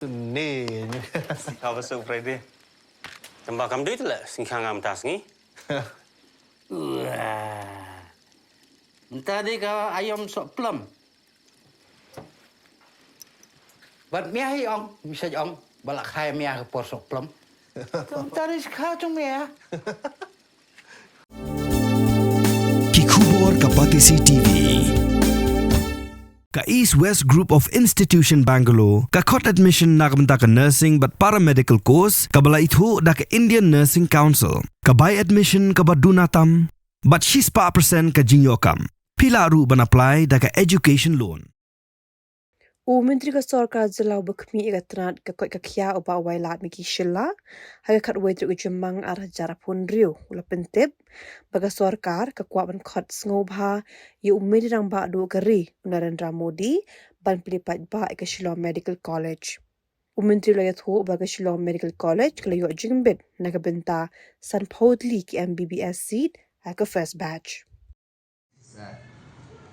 Nih, Apa surprise dia? Tambah kamu duit lah, singkang am tas ni. Wah. Tadi kau ayam sok plum. Bat mia hi ong, bisa ong, balak khai mia ke por sok plum. Tadi sekah cung mia. Kikubor Kapatisi TV. Ka East West Group of Institution Bangalore, ka Khot admission nakamta ka nursing but paramedical course, ka bala ithu da ka Indian Nursing Council, ka by admission ka badunatam, but she's pa percent ka jinyokam. Pila ru ban apply da ka education loan. Menteri ka Sorkar Jylla bakmi igatrat ka koi ka khia oba wailat miki Shillong haga khat wai tru jemang arah jarapun riu ula pentip baga Sorkar ka kwaban Khot ngobha yu umedi rang ba do gari Narendra Modi ban pilipat ba ka Shillong Medical College. Menteri layat ho baga Shillong Medical College kala yu jingbit naga benta san podli ki MBBS seat ka first batch.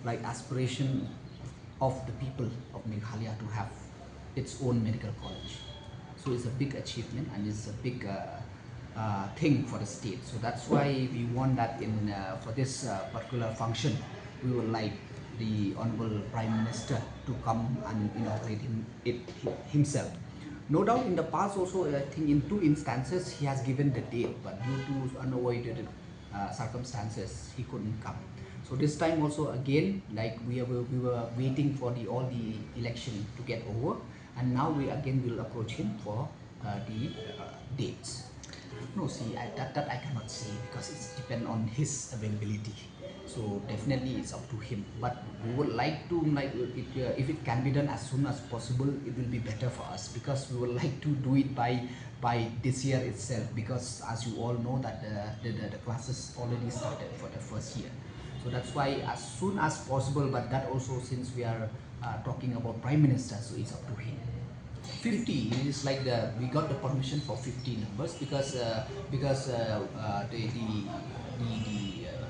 Like aspiration of the people of Meghalaya to have its own medical college. So it's a big achievement and it's a big thing for the state. So that's why we want that in for this particular function, we would like the Honorable Prime Minister to come and inaugurate it himself. No doubt in the past also, I think in 2 instances he has given the date, but due to unavoided circumstances, he couldn't come. So this time also again, like we were waiting for all the election to get over, and now we again will approach him for the dates. No, see, that I cannot say because it's depend on his availability. So definitely it's up to him. But we would like to if it can be done as soon as possible, it will be better for us because we would like to do it by this year itself. Because as you all know that the classes already started for the first year. So that's why as soon as possible, but that also since we are talking about Prime Minister, so it's up to him. 50 is like we got the permission for 50 numbers because the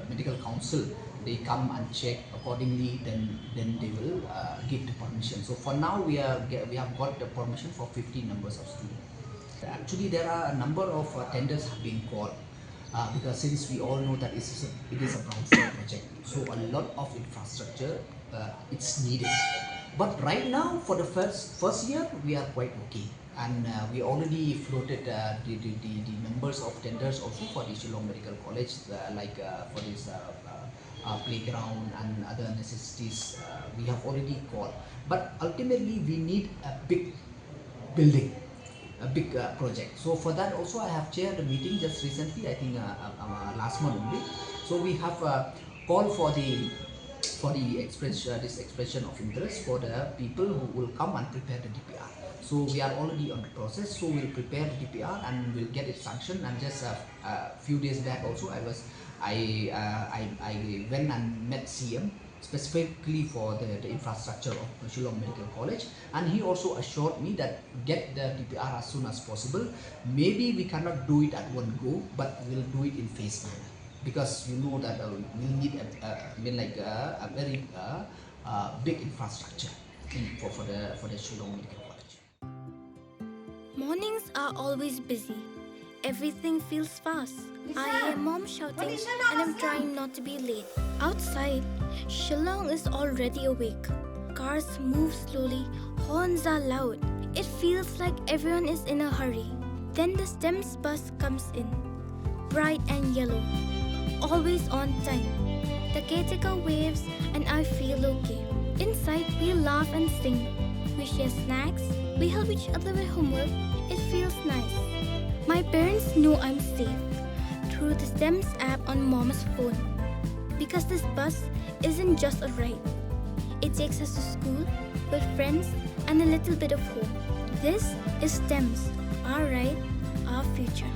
medical council, they come and check accordingly, then they will give the permission. So for now we have got the permission for 50 numbers of students. Actually there are a number of tenders have been called. Because since we all know that it is a brownfield project, so a lot of infrastructure it's needed. But right now, for the first year, we are quite okay, and we already floated the members of tenders also for the Shillong Medical College, for this playground and other necessities. We have already called, but ultimately we need a big building. A big project. So for that also I have chaired a meeting just recently, I think last month only. So we have called for this expression of interest for the people who will come and prepare the DPR. So we are already on the process. So we'll prepare the DPR and we'll get it sanctioned. And just a few days back also I went and met CM specifically for the infrastructure of Shillong Medical College, and he also assured me that get the DPR as soon as possible. Maybe we cannot do it at one go, but we'll do it in phase manner because you know that we need a very big infrastructure for the Shillong Medical College. Mornings are always busy. Everything feels fast. I hear mom shouting and I'm trying not to be late. Outside, Shillong is already awake. Cars move slowly, horns are loud. It feels like everyone is in a hurry. Then the STEMS bus comes in, bright and yellow, always on time. The caretaker waves and I feel okay. Inside, we laugh and sing. We share snacks, we help each other with homework. It feels nice. My parents know I'm safe through the STEMS app on mom's phone. Because this bus isn't just a ride. It takes us to school with friends and a little bit of hope. This is STEMS, our ride, our future.